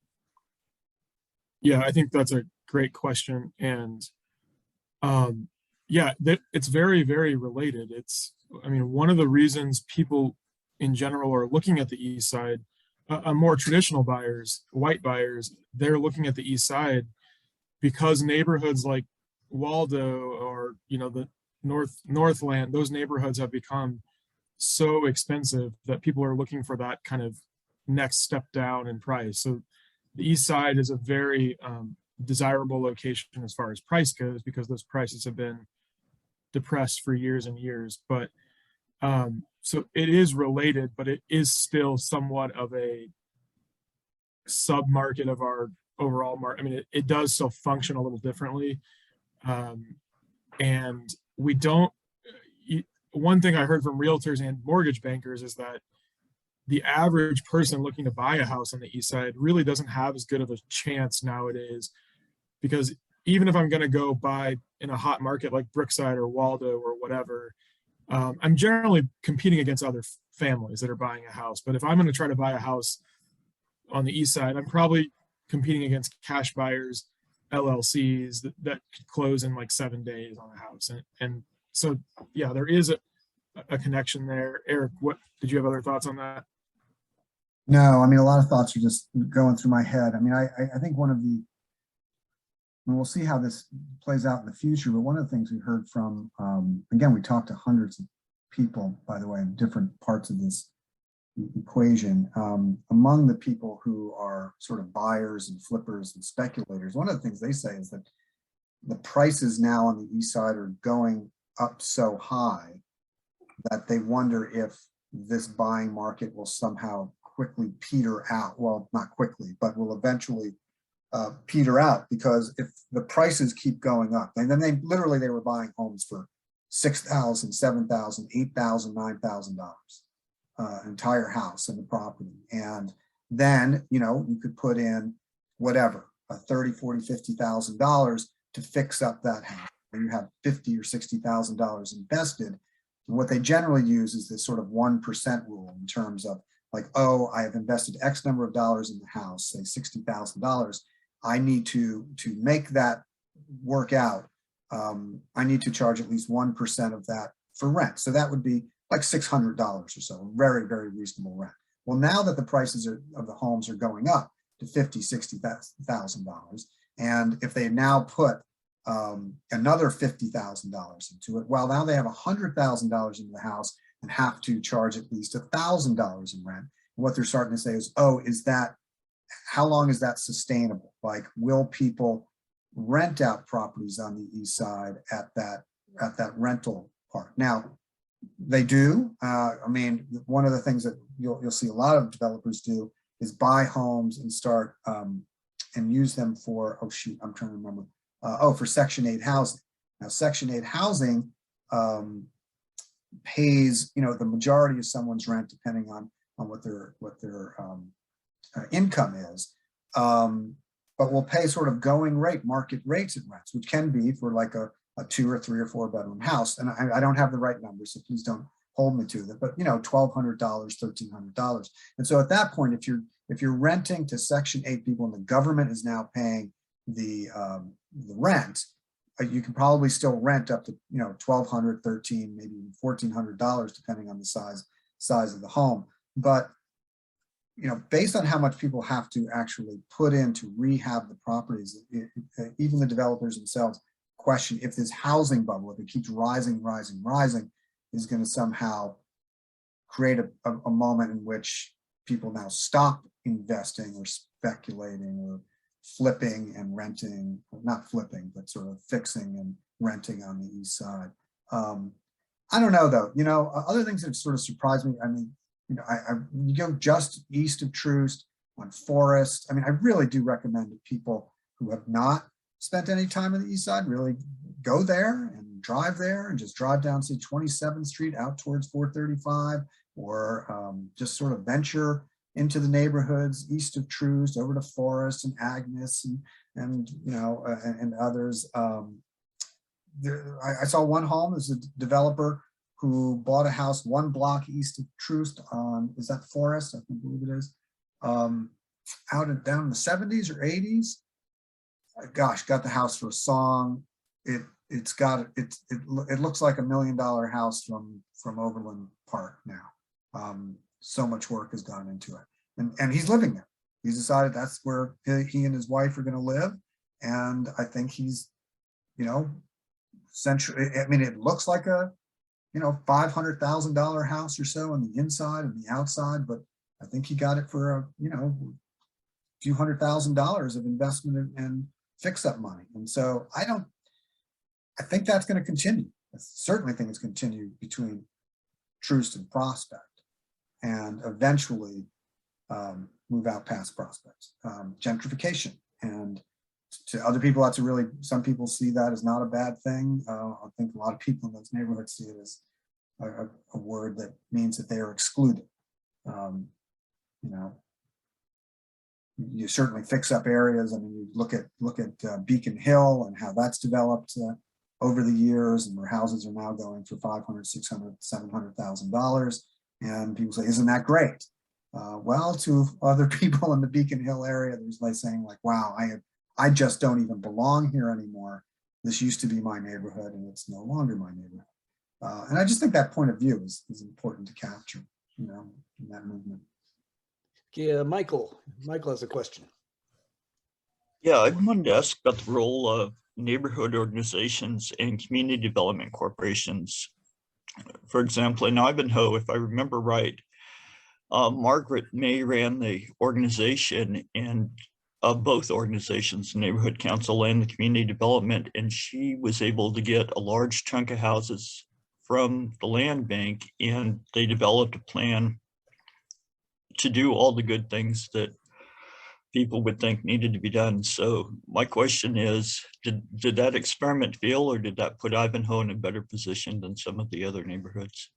Yeah, I think that's a great question. And yeah, it's very, very related. I mean, one of the reasons people in general are looking at the east side, more traditional buyers, white buyers, they're looking at the east side because neighborhoods like Waldo or, you know, the Northland, those neighborhoods have become so expensive that people are looking for that kind of next step down in price. So the east side is a very desirable location as far as price goes, because those prices have been depressed for years and years. But so it is related, but it is still somewhat of a sub-market of our overall market. I mean, it does still function a little differently. And we don't, one thing I heard from realtors and mortgage bankers is that the average person looking to buy a house on the east side really doesn't have as good of a chance nowadays, because even if I'm going to go buy in a hot market like Brookside or Waldo or whatever, I'm generally competing against other families that are buying a house. But if I'm going to try to buy a house on the east side, I'm probably competing against cash buyers, LLCs that could close in like 7 days on a house. And so, yeah, there is a connection there. Eric, what did you have other thoughts on that? No, I mean, a lot of thoughts are just going through my head. I mean, I think one of the, and we'll see how this plays out in the future, but one of the things we heard from, again, we talked to hundreds of people, by the way, in different parts of this equation. Among the people who are sort of buyers and flippers and speculators, one of the things they say is that the prices now on the east side are going up so high that they wonder if this buying market will somehow quickly peter out. Well, not quickly, but will eventually peter out, because if the prices keep going up, and then they were buying homes for $6,000, $7,000, $8,000, $9,000, entire house and the property. And then, you know, you could put in whatever, $30,000, $40,000, $50,000 to fix up that house. And you have $50,000 or $60,000 invested. And what they generally use is this sort of 1% rule in terms of like, oh, I have invested X number of dollars in the house, say $60,000. I need to make that work out. I need to charge at least 1% of that for rent. So that would be like $600 or so, very, very reasonable rent. Well, now that the prices of the homes are going up to $50,000, $60,000, and if they now put another $50,000 into it, well, now they have $100,000 into the house and have to charge at least $1,000 in rent. And what they're starting to say is, oh, how long is that sustainable? Like, will people rent out properties on the east side at that at that rental part. Now, they do. I mean, one of the things that you'll see a lot of developers do is buy homes and start and use them for, oh shoot, I'm trying to remember. For Section 8 housing. Now, Section 8 housing pays, the majority of someone's rent, depending on what their income is, but will pay sort of going rate, market rates at rents, which can be for like a 2 or 3 or 4 bedroom house. And I don't have the right numbers, so please don't hold me to that, but $1,200, $1,300. And so at that point, if you're renting to Section 8 people and the government is now paying the rent, you can probably still rent up to $1,200, $1,300, maybe even $1,400, depending on the size of the home. But based on how much people have to actually put in to rehab the properties, even the developers themselves question if this housing bubble, if it keeps rising, is going to somehow create a moment in which people now stop investing or speculating or flipping and renting, not flipping, but sort of fixing and renting on the east side. I don't know though, other things that have sort of surprised me. I mean, you go just east of Troost on Forest. I mean, I really do recommend that people who have not spent any time on the east side really go there and drive there and just drive down, say, 27th Street out towards 435, or just sort of venture into the neighborhoods east of Troost over to Forest and Agnes and others. I saw one home as a developer who bought a house 1 block east of Troost on, is that Forest? I believe it is. Down in the 70s or 80s. Gosh, got the house for a song. It looks like $1 million house from Overland Park now. So much work has gone into it, and he's living there. He's decided that's where he and his wife are going to live, and I think he's, century. I mean, it looks like a $500,000 house or so on the inside and the outside, but I think he got it for a few $100,000 of investment and fix-up money. And so I think that's going to continue. I certainly think it's continued between Troost and Prospect, and eventually move out past Prospects. Gentrification, and to other people, some people see that as not a bad thing. I think a lot of people in those neighborhoods see it as a word that means that they are excluded. You certainly fix up areas. I mean, you look at Beacon Hill and how that's developed over the years, and where houses are now going for $500,000, $600,000, $700,000, and people say, "Isn't that great?" Well, to other people in the Beacon Hill area, there's like saying, like, "Wow, I just don't even belong here anymore. This used to be my neighborhood, and it's no longer my neighborhood." And I just think that point of view is important to capture, in that movement. Yeah, Michael has a question. Yeah, I wanted to ask about the role of neighborhood organizations and community development corporations. For example, in Ivernhoe, if I remember right, Margaret May ran the organization, and both organizations, the Neighborhood Council and the Community Development, and she was able to get a large chunk of houses from the land bank, and they developed a plan to do all the good things that people would think needed to be done. So my question is, did that experiment fail, or did that put Ivernhoe in a better position than some of the other neighborhoods?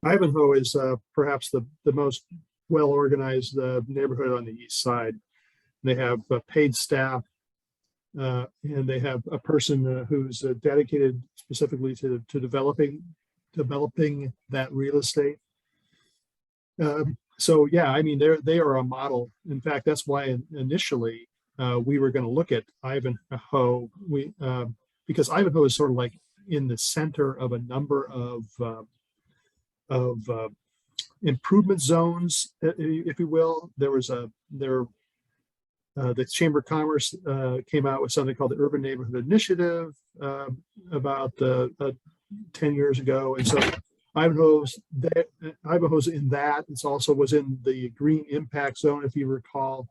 Ivernhoe is perhaps the most well-organized neighborhood on the east side. They have paid staff, and they have a person who's dedicated specifically to developing that real estate. So yeah, I mean, they are a model. In fact, that's why initially we were going to look at Ivernhoe. Because Ivernhoe is sort of like in the center of a number of improvement zones, if you will. The Chamber of Commerce came out with something called the Urban Neighborhood Initiative about 10 years ago, and so Ivernhoe's in that. It also was in the Green Impact Zone, if you recall,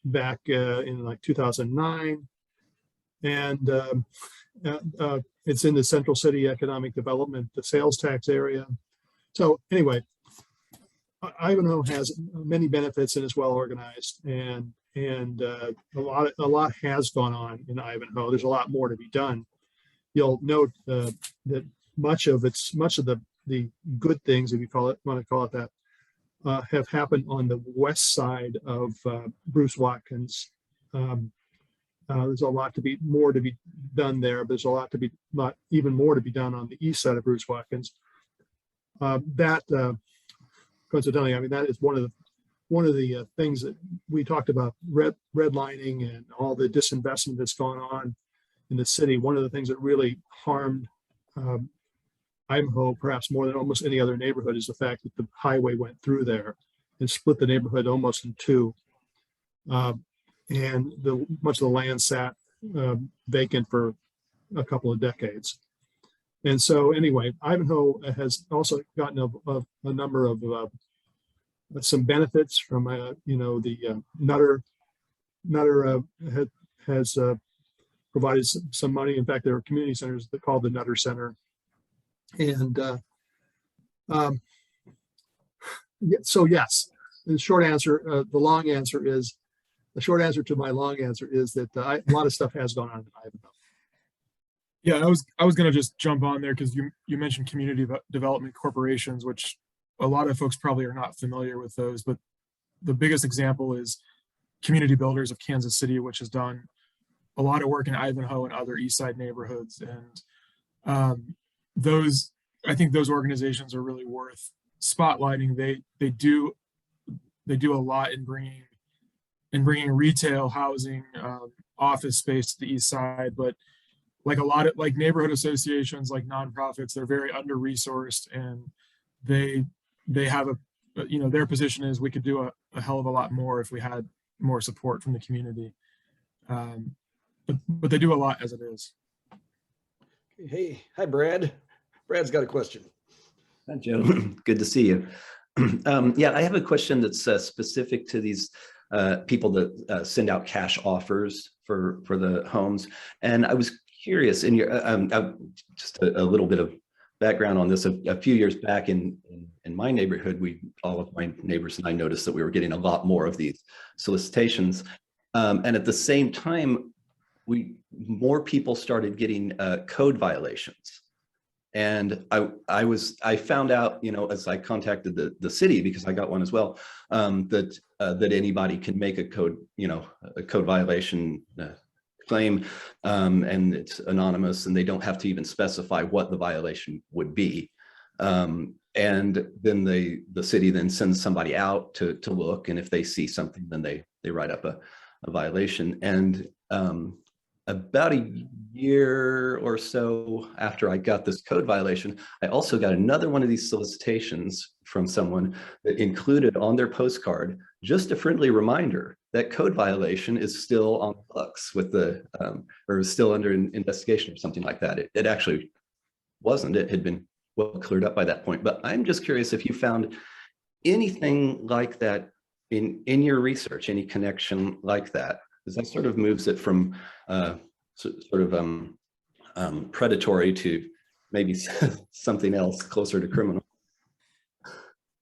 back in like 2009. And It's in the Central City Economic Development, the sales tax area. So anyway, Ivernhoe has many benefits and is well organized, and a lot has gone on in Ivernhoe. There's a lot more to be done. You'll note that much of the good things, if you want to call it that, have happened on the west side of Bruce Watkins. There's a lot more to be done there. But there's even more to be done on the east side of Bruce Watkins. Coincidentally, I mean, that is one of the things that we talked about, redlining and all the disinvestment that's gone on in the city. One of the things that really harmed Ivernhoe, perhaps more than almost any other neighborhood, is the fact that the highway went through there and split the neighborhood almost in two. And much of the land sat vacant for a couple of decades. And so anyway, Ivernhoe has also gotten a number of some benefits from, the Nutter has provided some money. In fact, there are community centers that called the Nutter Center. And so yes, the short answer, the short answer to my long answer is that a lot of stuff has gone on in Ivernhoe. Yeah, I was going to just jump on there because you mentioned community development corporations, which a lot of folks probably are not familiar with those, but the biggest example is Community Builders of Kansas City, which has done a lot of work in Ivernhoe and other East Side neighborhoods. And I think those organizations are really worth spotlighting. They do a lot in bringing retail, housing, office space to the East Side, but like neighborhood associations, like nonprofits, they're very under-resourced, and they have their position is we could do a hell of a lot more if we had more support from the community. But they do a lot as it is. Hey, hi, Brad. Brad's got a question. Hi, Joe. Good to see you. Yeah, I have a question that's specific to these people that send out cash offers for the homes. And I was curious, in your just a little bit of background on this. A few years back in my neighborhood, all of my neighbors and I noticed that we were getting a lot more of these solicitations. And at the same time, more people started getting code violations. And I found out, as I contacted the city, because I got one as well, that anybody can make a code violation claim, and it's anonymous, and they don't have to even specify what the violation would be. And then the city then sends somebody out to look, and if they see something, then they write up a violation. And about a year or so after I got this code violation, I also got another one of these solicitations from someone that included on their postcard just a friendly reminder that code violation is still on the books with or is still under investigation or something like that. It actually wasn't. It had been well cleared up by that point. But I'm just curious if you found anything like that in your research, any connection like that, because that sort of moves it from predatory to maybe something else closer to criminal.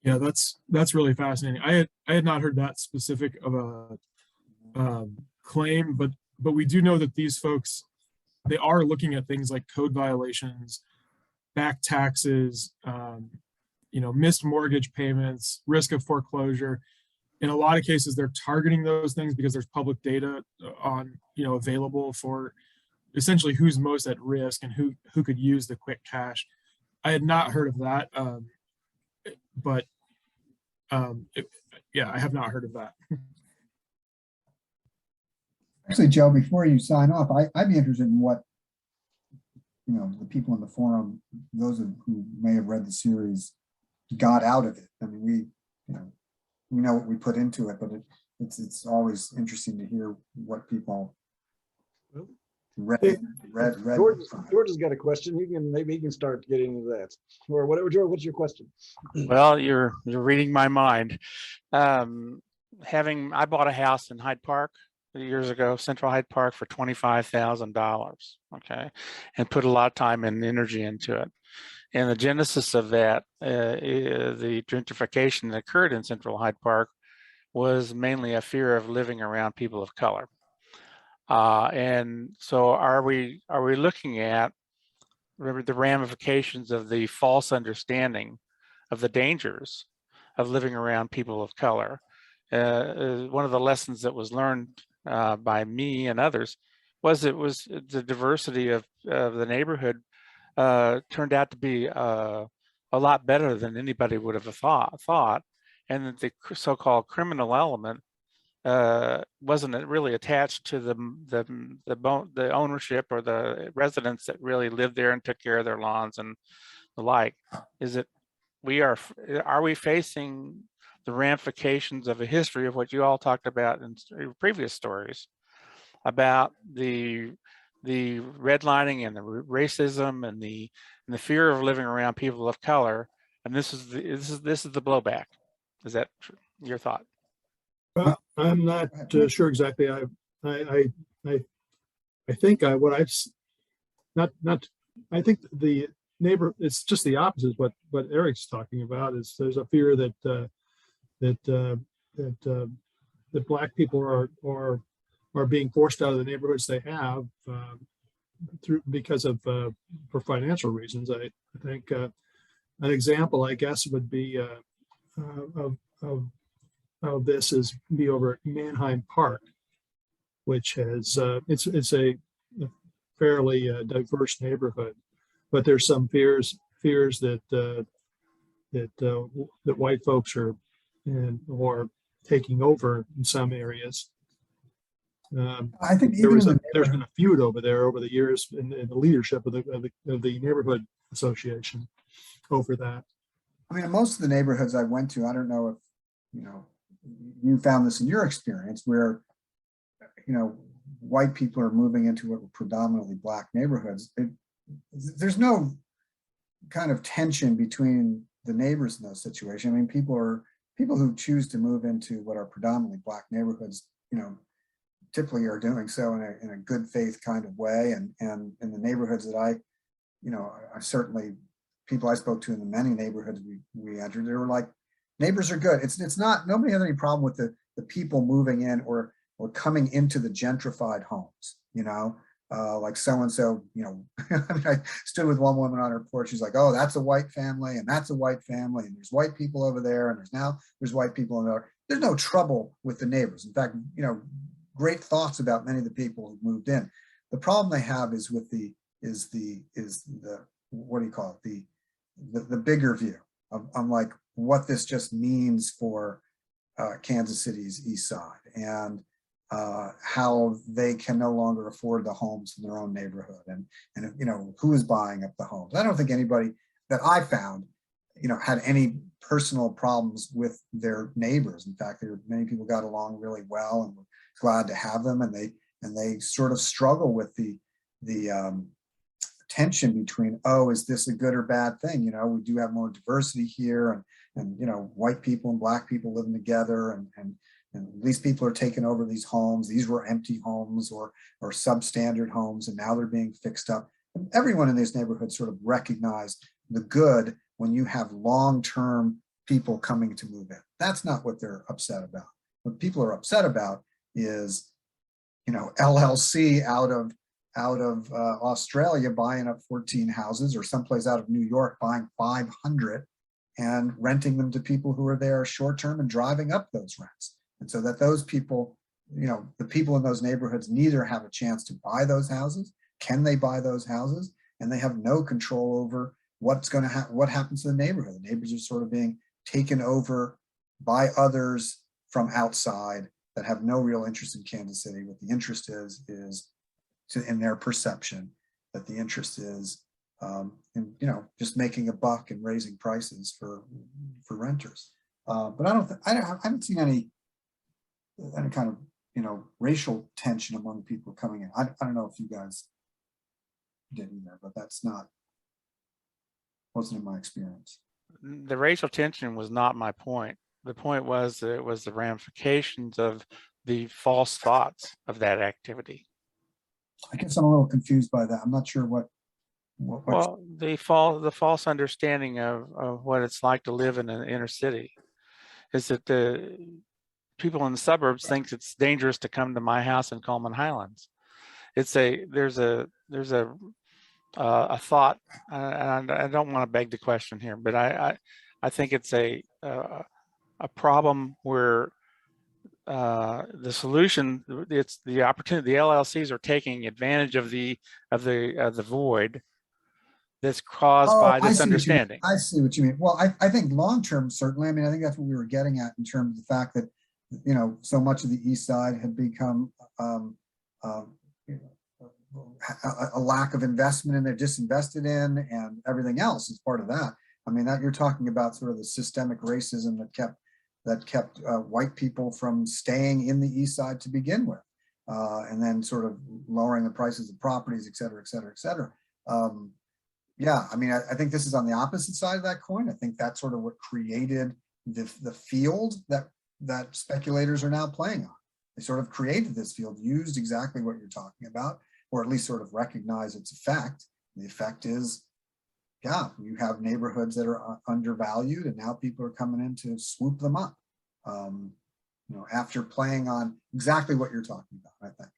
Yeah, that's really fascinating. I had not heard that specific of a claim, but we do know that these folks, they are looking at things like code violations, back taxes, missed mortgage payments, risk of foreclosure. In a lot of cases, they're targeting those things because there's public data on, available for essentially who's most at risk and who could use the quick cash. I had not heard of that, but I have not heard of that. Actually, Joe, before you sign off, I'd be interested in what, the people in the forum, those who may have read the series, got out of it. I mean, we know what we put into it, but it's always interesting to hear what people read. George has got a question. Maybe he can start getting into that, or whatever. George, what's your question? Well, you're reading my mind. I bought a house in Hyde Park years ago, Central Hyde Park for $25,000, okay, and put a lot of time and energy into it. And the genesis of that, the gentrification that occurred in Central Hyde Park was mainly a fear of living around people of color. And so are we looking at the ramifications of the false understanding of the dangers of living around people of color? One of the lessons that was learned by me and others was the diversity of the neighborhood turned out to be a lot better than anybody would have thought, and that the so-called criminal element wasn't really attached to the ownership or the residents that really lived there and took care of their lawns and the like. Are we facing the ramifications of a history of what you all talked about in previous stories about the redlining and the racism and the fear of living around people of color, and this is the blowback? Is that your thought? I'm not sure exactly. I think what I've not. I think the neighbor. It's just the opposite. What Eric's talking about is there's a fear that Black people are being forced out of the neighborhoods they have because of for financial reasons. I think an example, I guess, would be of this is be over at Manheim Park, which has it's a fairly diverse neighborhood, but there's some fears that white folks are taking over in some areas. I think there's been a feud over there over the years in the leadership of the neighborhood association over that. I mean, most of the neighborhoods I went to, I don't know if you found this in your experience, where white people are moving into what were predominantly Black neighborhoods. There's no kind of tension between the neighbors in those situations. I mean, people who choose to move into what are predominantly Black neighborhoods, typically are doing so in a good faith kind of way. And in the neighborhoods that I certainly, people I spoke to in the many neighborhoods we entered, they were like, neighbors are good. It's not, nobody has any problem with the people moving in or coming into the gentrified homes, like so-and-so, I mean, I stood with one woman on her porch. She's like, oh, that's a white family and that's a white family. And there's white people over there. And there's white people in there. There's no trouble with the neighbors. In fact, great thoughts about many of the people who moved in. The problem they have is with the what do you call it? The bigger view of like what this just means for Kansas City's east side and how they can no longer afford the homes in their own neighborhood and who is buying up the homes. I don't think anybody that I found had any personal problems with their neighbors. In fact, many people got along really well and were glad to have them, and they sort of struggle with the tension between, oh, is this a good or bad thing? We do have more diversity here, and white people and Black people living together, and these people are taking over these homes. These were empty homes or substandard homes, and now they're being fixed up. And everyone in these neighborhoods sort of recognized the good when you have long-term people coming to move in. That's not what they're upset about. What people are upset about is, LLC out of Australia buying up 14 houses, or someplace out of New York buying 500 and renting them to people who are there short-term and driving up those rents. And so that those people, the people in those neighborhoods neither have a chance to buy those houses. Can they buy those houses? And they have no control over what happens to the neighborhood. The neighbors are sort of being taken over by others from outside that have no real interest in Kansas City. What the interest is in their perception, that the interest is in just making a buck and raising prices for renters. But I haven't seen any kind of racial tension among people coming in. I don't know if you guys did either, but wasn't in my experience. The racial tension was not my point. The point was that it was the ramifications of the false thoughts of that activity. I guess I'm a little confused by that. I'm not sure what Well, the false understanding of what it's like to live in an inner city is that the people in the suburbs think it's dangerous to come to my house in Coleman Highlands. There's a thought, and I don't want to beg the question here, but I think it's a problem where the solution, it's the opportunity. The LLCs are taking advantage of the void that's caused by this understanding. I see what you mean. Well, I think long-term, certainly. I mean, I think that's what we were getting at in terms of the fact that, you know, so much of the East Side had become a lack of investment, and they're disinvested in, and everything else is part of that. I mean, that you're talking about sort of the systemic racism that kept white people from staying in the East Side to begin with, and then sort of lowering the prices of properties, et cetera, et cetera, et cetera. Yeah, I mean, I think this is on the opposite side of that coin. I think that's sort of what created the field that speculators are now playing on. They sort of created this field, used exactly what you're talking about, or at least sort of recognize its effect. The effect is, yeah, you have neighborhoods that are undervalued, and now people are coming in to swoop them up. You know, after playing on exactly what you're talking about, I think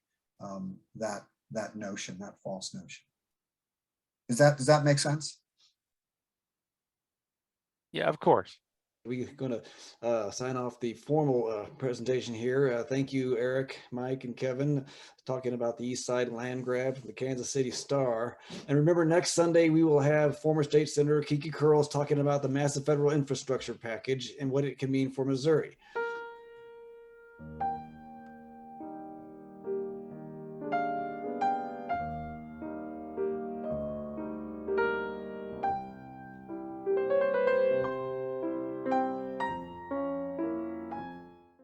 that notion, that false notion. Does that make sense? Yeah, of course. We're going to sign off the formal presentation here. Thank you, Eric, Mike, and Kevin, talking about the East Side land grab from the Kansas City Star. And remember, next Sunday, we will have former State Senator Kiki Curls talking about the massive federal infrastructure package and what it can mean for Missouri.